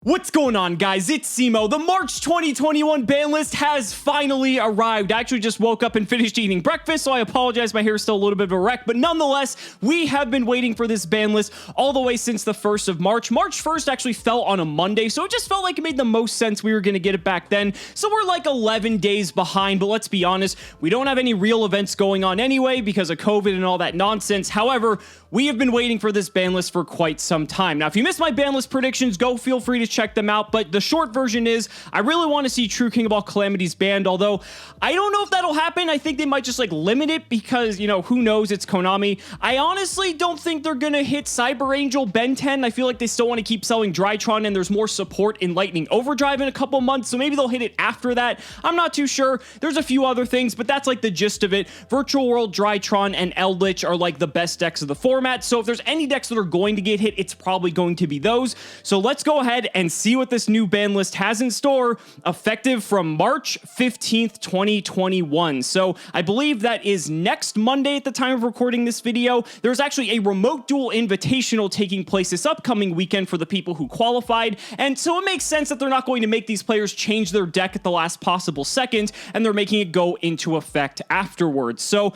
What's going on, guys? It's Cimo. The March 2021 ban list has finally arrived. I actually just woke up and finished eating breakfast, so I apologize. My hair is still a little bit of a wreck, but nonetheless, we have been waiting for this ban list all the way since the 1st of March. March 1st actually fell on a Monday, so it just felt like it made the most sense we were going to get it back then. So we're like 11 days behind, but let's be honest, we don't have any real events going on anyway because of COVID and all that nonsense. However, we have been waiting for this ban list for quite some time. Now, if you missed my ban list predictions, feel free to check them out, but the short version is I really want to see True King of All Calamities banned, although I don't know if that'll happen. I think they might just like limit it because, you know, who knows, it's Konami. I honestly don't think they're gonna hit Cyber Angel Ben 10. I feel like they still want to keep selling Drytron and there's more support in Lightning Overdrive in a couple months, so maybe they'll hit it after that. I'm not too sure. There's a few other things, but that's like the gist of it. Virtual World, Drytron, and Eldritch are like the best decks of the format, so if there's any decks that are going to get hit, it's probably going to be those. So let's go ahead and see what this new ban list has in store, effective from March 15th, 2021. So I believe that is next Monday at the time of recording this video. There's actually a remote duel invitational taking place this upcoming weekend for the people who qualified, and so it makes sense that they're not going to make these players change their deck at the last possible second, and they're making it go into effect afterwards. So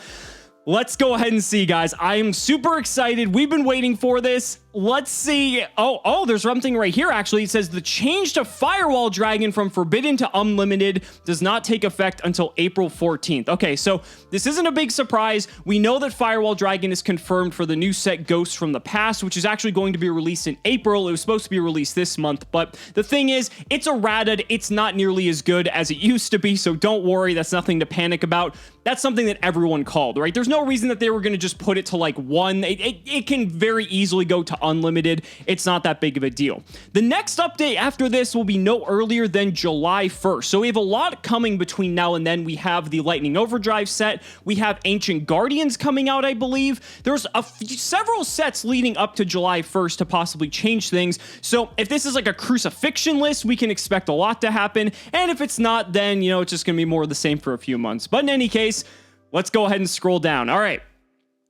let's go ahead and see, guys. I am super excited. We've been waiting for this. Let's see. Oh, there's something right here, actually. It says the change to Firewall Dragon from Forbidden to Unlimited does not take effect until April 14th. Okay, so this isn't a big surprise. We know that Firewall Dragon is confirmed for the new set Ghosts from the Past, which is actually going to be released in April. It was supposed to be released this month, but the thing is, it's errated. It's not nearly as good as it used to be, so don't worry. That's nothing to panic about. That's something that everyone called, right? There's no reason that they were going to just put it to like one. It can very easily go to unlimited. It's not that big of a deal. The next update after this will be no earlier than July 1st. So we have a lot coming between now and then. We have the Lightning Overdrive set. We have Ancient Guardians coming out, I believe. There's several sets leading up to July 1st to possibly change things. So if this is like a crucifixion list, we can expect a lot to happen. And if it's not, then, you know, it's just going to be more of the same for a few months. But in any case, let's go ahead and scroll down. All right.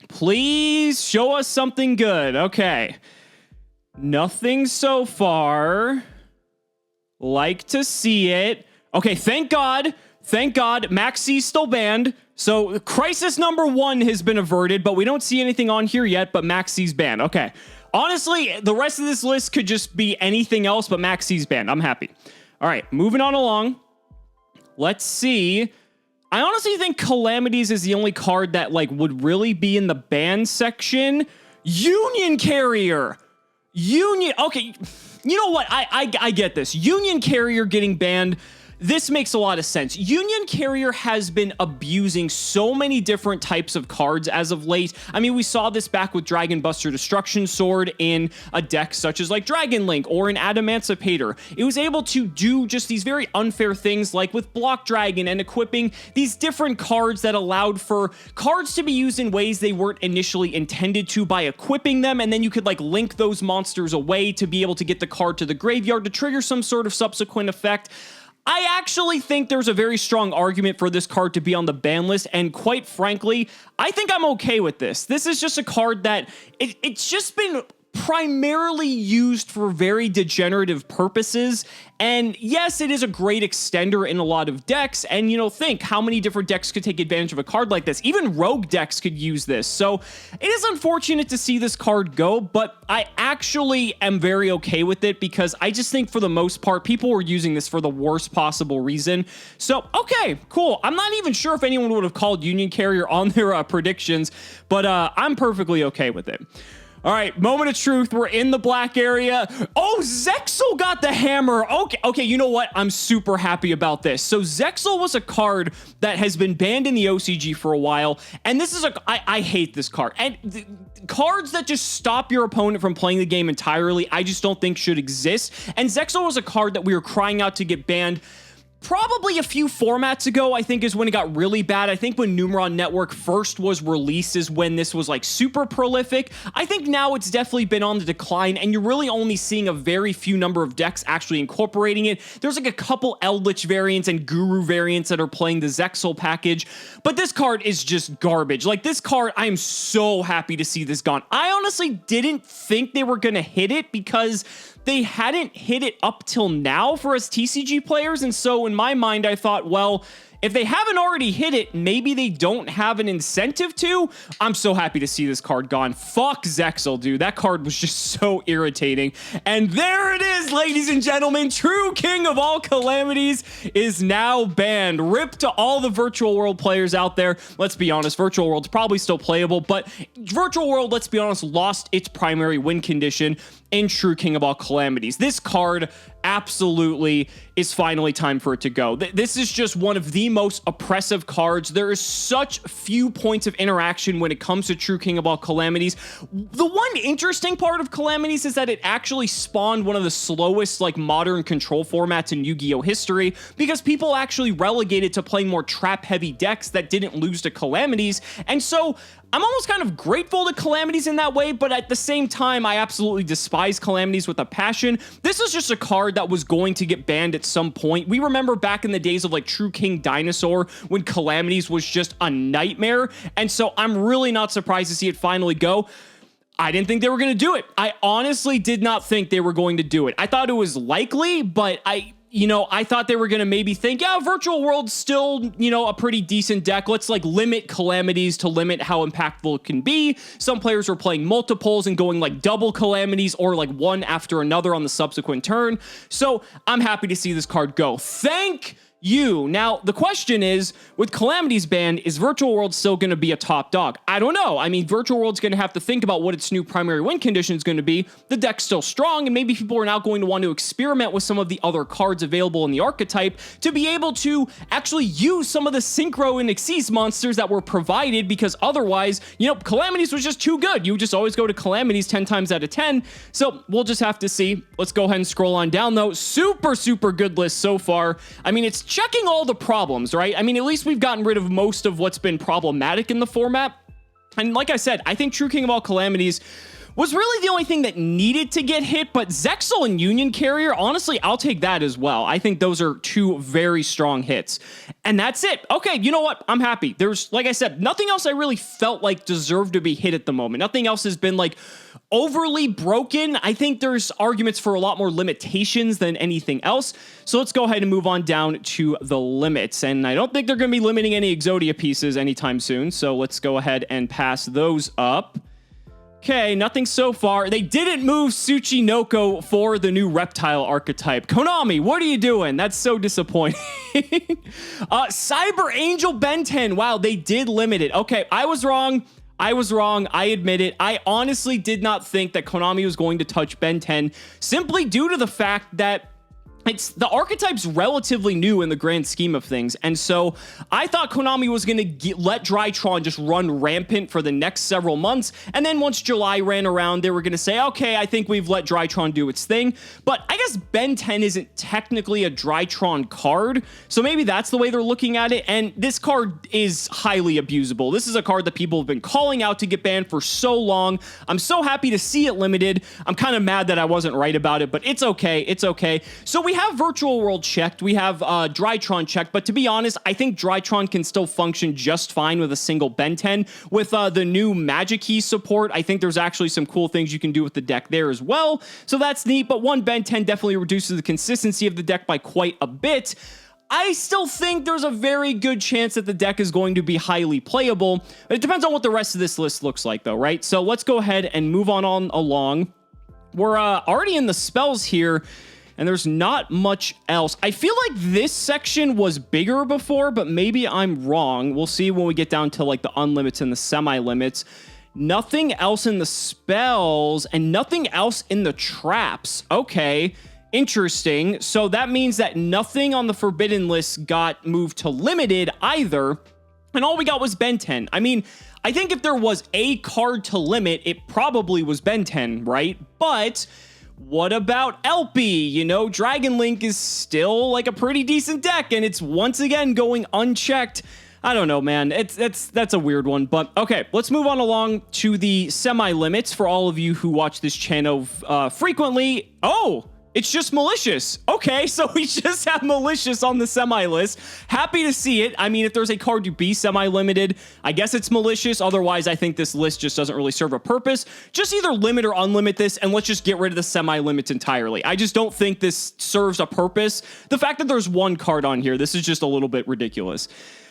Please show us something good. Okay. Nothing so far. Like to see it. Okay, thank God. Thank God. Max C's still banned. So crisis number 1 has been averted, but we don't see anything on here yet, but Max C's banned. Okay. Honestly, the rest of this list could just be anything else, but Max C's banned. I'm happy. All right, moving on along. Let's see. I honestly think Calamities is the only card that like would really be in the ban section. Union Carrier. Okay, you know what? I get this. Union Carrier getting banned. This makes a lot of sense. Union Carrier has been abusing so many different types of cards as of late. I mean, we saw this back with Dragon Buster Destruction Sword in a deck such as like Dragon Link or an Adamancipator. It was able to do just these very unfair things like with Block Dragon and equipping these different cards that allowed for cards to be used in ways they weren't initially intended to by equipping them, and then you could like link those monsters away to be able to get the card to the graveyard to trigger some sort of subsequent effect. I actually think there's a very strong argument for this card to be on the ban list, and quite frankly, I think I'm okay with this. This is just a card that it's just been primarily used for very degenerative purposes. And yes, it is a great extender in a lot of decks. And, you know, think how many different decks could take advantage of a card like this. Even rogue decks could use this. So it is unfortunate to see this card go, but I actually am very okay with it because I just think for the most part, people were using this for the worst possible reason. So, okay, cool. I'm not even sure if anyone would have called Union Carrier on their predictions, but I'm perfectly okay with it. All right, moment of truth. We're in the black area. Oh, Zexal got the hammer. Okay, you know what? I'm super happy about this. So Zexal was a card that has been banned in the OCG for a while, and this is I hate this card. And cards that just stop your opponent from playing the game entirely, I just don't think should exist. And Zexal was a card that we were crying out to get banned Probably a few formats ago, I think, is when it got really bad. I think when Numeron Network first was released is when this was like super prolific. I think now it's definitely been on the decline, and you're really only seeing a very few number of decks actually incorporating it. There's like a couple Eldritch variants and Guru variants that are playing the Zexal package, but this card is just garbage. Like, this card, I am so happy to see this gone. I honestly didn't think they were going to hit it because they hadn't hit it up till now for us TCG players, and so in my mind, I thought, well, if they haven't already hit it, maybe they don't have an incentive to. I'm so happy to see this card gone. Fuck Zexal, dude. That card was just so irritating. And there it is, ladies and gentlemen. True King of all calamities is now banned. Rip to all the Virtual World players out there. Let's be honest, Virtual World's probably still playable, but Virtual World, let's be honest, lost its primary win condition in True King of all calamities. This card absolutely is finally time for it to go. This is just one of the most oppressive cards. There is such few points of interaction when it comes to True King of all calamities. The one interesting part of calamities is that it actually spawned one of the slowest like modern control formats in Yu-Gi-Oh history, because people actually relegated to playing more trap heavy decks that didn't lose to calamities. And so I'm almost kind of grateful to calamities in that way, but at the same time, I absolutely despise calamities with a passion. This is just a card that was going to get banned at some point. We remember back in the days of like True King Dinosaur when calamities was just a nightmare, and so I'm really not surprised to see it finally go. I didn't think they were going to do it. I honestly did not think they were going to do it. I thought it was likely, but I thought they were going to maybe think, yeah, Virtual World's still, a pretty decent deck. Let's like limit calamities to limit how impactful it can be. Some players were playing multiples and going like double calamities or like one after another on the subsequent turn. So I'm happy to see this card go. Thank you. Now, the question is, with calamities banned, is Virtual World still going to be a top dog? I don't know. I mean, Virtual World's going to have to think about what its new primary win condition is going to be. The deck's still strong, and maybe people are now going to want to experiment with some of the other cards available in the archetype to be able to actually use some of the Synchro and Xyz monsters that were provided, because otherwise, calamities was just too good. You would just always go to calamities 10 times out of 10. So we'll just have to see. Let's go ahead and scroll on down, though. Super, super good list so far. I mean, it's checking all the problems, right? I mean, at least we've gotten rid of most of what's been problematic in the format. And like I said, I think True King of all calamities was really the only thing that needed to get hit, but Zexal and Union Carrier, honestly, I'll take that as well. I think those are two very strong hits. And that's it. Okay, you know what? I'm happy. There's, like I said, nothing else I really felt like deserved to be hit at the moment. Nothing else has been like overly broken. I think there's arguments for a lot more limitations than anything else. So let's go ahead and move on down to the limits. And I don't think they're going to be limiting any Exodia pieces anytime soon. So let's go ahead and pass those up. Okay, nothing so far. They didn't move Tsuchinoko for the new reptile archetype. Konami, what are you doing? That's so disappointing. Cyber Angel Ben 10. Wow, they did limit it. Okay, I was wrong. I admit it. I honestly did not think that Konami was going to touch Ben 10 simply due to the fact that the archetype's relatively new in the grand scheme of things, and so I thought Konami was going to let Drytron just run rampant for the next several months, and then once July ran around, they were going to say, okay, I think we've let Drytron do its thing, but I guess Ben 10 isn't technically a Drytron card, so maybe that's the way they're looking at it, and this card is highly abusable. This is a card that people have been calling out to get banned for so long. I'm so happy to see it limited. I'm kind of mad that I wasn't right about it, but it's okay. It's okay. So we have Virtual World checked. We have Drytron checked, but to be honest, I think Drytron can still function just fine with a single Ben 10. With the new Magic Key support, I think there's actually some cool things you can do with the deck there as well. So that's neat, but one Ben 10 definitely reduces the consistency of the deck by quite a bit. I still think there's a very good chance that the deck is going to be highly playable. It depends on what the rest of this list looks like, though, right? So let's go ahead and move on along. We're already in the spells here, and there's not much else. I feel like this section was bigger before, but maybe I'm wrong. We'll see when we get down to like the unlimits and the semi-limits. Nothing else in the spells and nothing else in the traps. Okay, interesting. So that means that nothing on the forbidden list got moved to limited either. And all we got was Ben 10. I mean, I think if there was a card to limit, it probably was Ben 10, right? But what about LP? You know, Dragon Link is still like a pretty decent deck, and it's once again going unchecked. I don't know, man. That's a weird one, but okay, let's move on along to the semi-limits for all of you who watch this channel frequently. Oh, it's just Malicious. Okay, so we just have Malicious on the semi-list. Happy to see it. I mean, if there's a card to be semi-limited, I guess it's Malicious. Otherwise, I think this list just doesn't really serve a purpose. Just either limit or unlimit this, and let's just get rid of the semi-limits entirely. I just don't think this serves a purpose. The fact that there's one card on here, this is just a little bit ridiculous.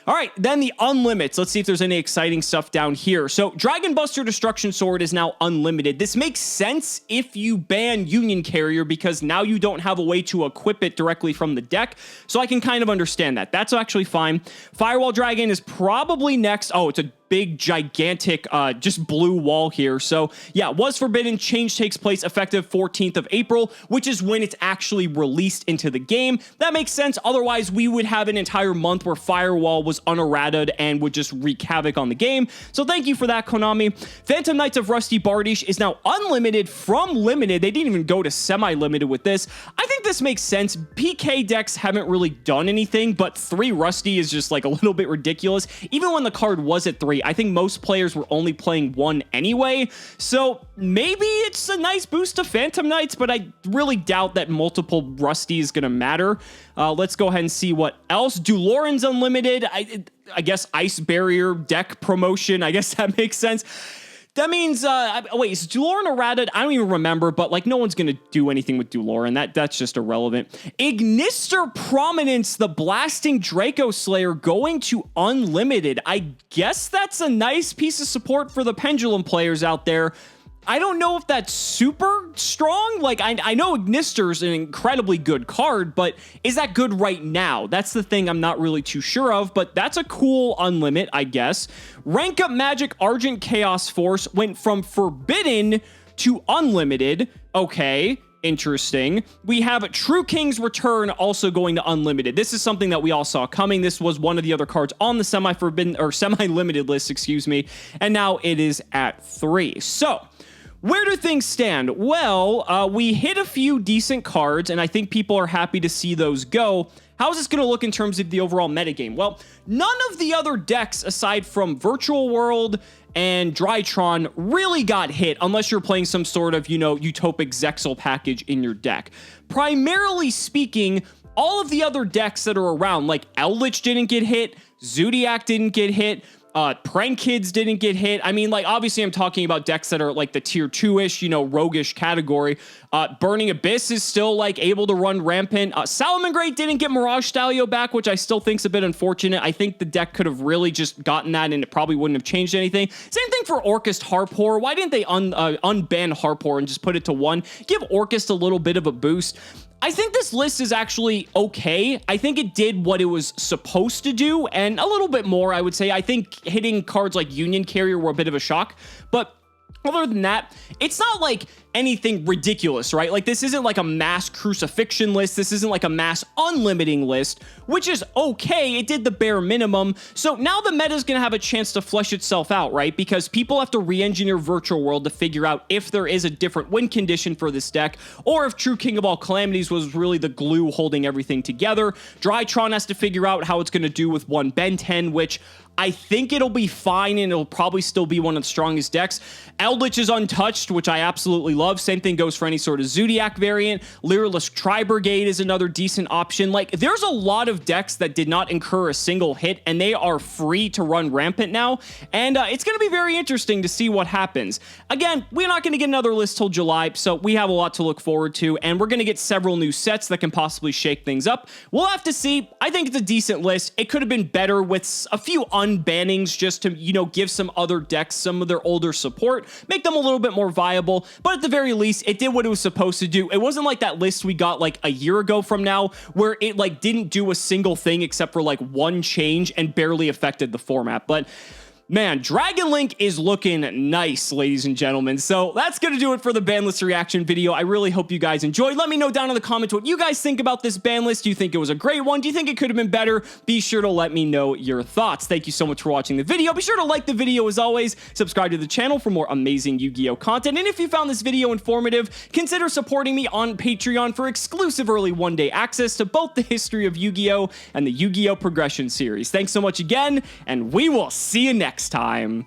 All right, then the unlimits. Let's see if there's any exciting stuff down here. So Dragon Buster Destruction Sword is now unlimited. This makes sense if you ban Union Carrier because now you don't have a way to equip it directly from the deck. So I can kind of understand that. That's actually fine. Firewall Dragon is probably next. Oh, it's a big, gigantic, just blue wall here. So yeah, was forbidden. Change takes place effective 14th of April, which is when it's actually released into the game. That makes sense. Otherwise, we would have an entire month where Firewall was unerrated and would just wreak havoc on the game. So thank you for that, Konami. Phantom Knights of Rusty Bardish is now unlimited from limited. They didn't even go to semi-limited with this. I think this makes sense. PK decks haven't really done anything, but 3 Rusty is just like a little bit ridiculous. Even when the card was at 3, I think most players were only playing 1 anyway, so maybe it's a nice boost to Phantom Knights, but I really doubt that multiple Rusty is going to matter. Let's go ahead and see what else. Duloran's unlimited. I guess Ice Barrier deck promotion. I guess that makes sense. That means, wait, is Duloran errated? I don't even remember, but like no one's going to do anything with Duloran. That's just irrelevant. Ignister Prominence, the Blasting Draco Slayer going to unlimited. I guess that's a nice piece of support for the Pendulum players out there. I don't know if that's super strong. Like, I know Ignister's an incredibly good card, but is that good right now? That's the thing I'm not really too sure of, but that's a cool unlimit, I guess. Rank Up Magic Argent Chaos Force went from forbidden to unlimited. Okay, interesting. We have True King's Return also going to unlimited. This is something that we all saw coming. This was one of the other cards on the semi-forbidden or semi-limited list, excuse me, and now it is at 3. So where do things stand? Well, we hit a few decent cards, and I think people are happy to see those go. How is this going to look in terms of the overall metagame? Well, none of the other decks, aside from Virtual World and Drytron, really got hit, unless you're playing some sort of, you know, Utopic Zexal package in your deck. Primarily speaking, all of the other decks that are around, like Eldritch didn't get hit, Zodiac didn't get hit, Prank Kids didn't get hit. I mean, like, obviously I'm talking about decks that are like the tier 2-ish, you know, roguish category. Burning Abyss is still like able to run rampant. Salamangreat didn't get Mirage Stalio back, which I still think's a bit unfortunate. I think the deck could have really just gotten that and it probably wouldn't have changed anything. Same thing for Orcust Harpor. Why didn't they unban Harpor and just put it to 1? Give Orcust a little bit of a boost. I think this list is actually okay. I think it did what it was supposed to do, and a little bit more, I would say. I think hitting cards like Union Carrier were a bit of a shock, but other than that, it's not like anything ridiculous, right? Like, this isn't like a mass crucifixion list. This isn't like a mass unlimiting list, which is okay. It did the bare minimum. So now the meta is going to have a chance to flesh itself out, right? Because people have to re-engineer Virtual World to figure out if there is a different win condition for this deck, or if True King of All Calamities was really the glue holding everything together. Drytron has to figure out how it's going to do with 1 Ben 10, which I think it'll be fine, and it'll probably still be one of the strongest decks. Eldritch is untouched, which I absolutely love. Same thing goes for any sort of Zodiac variant. Lyrilisk Tri-Brigade is another decent option. Like, there's a lot of decks that did not incur a single hit, and they are free to run rampant now, and it's going to be very interesting to see what happens. Again, we're not going to get another list till July, so we have a lot to look forward to, and we're going to get several new sets that can possibly shake things up. We'll have to see. I think it's a decent list. It could have been better with a few unbannings just to, you know, give some other decks some of their older support, make them a little bit more viable, but at the very least, it did what it was supposed to do. It wasn't like that list we got like a year ago from now, where it like didn't do a single thing except for like 1 change and barely affected the format. But Man, Dragon Link is looking nice, ladies and gentlemen. So that's going to do it for the ban list reaction video. I really hope you guys enjoyed. Let me know down in the comments what you guys think about this ban list. Do you think it was a great one? Do you think it could have been better? Be sure to let me know your thoughts. Thank you so much for watching the video. Be sure to like the video as always. Subscribe to the channel for more amazing Yu-Gi-Oh content. And if you found this video informative, consider supporting me on Patreon for exclusive early one-day access to both the history of Yu-Gi-Oh and the Yu-Gi-Oh progression series. Thanks so much again, and we will see you next time.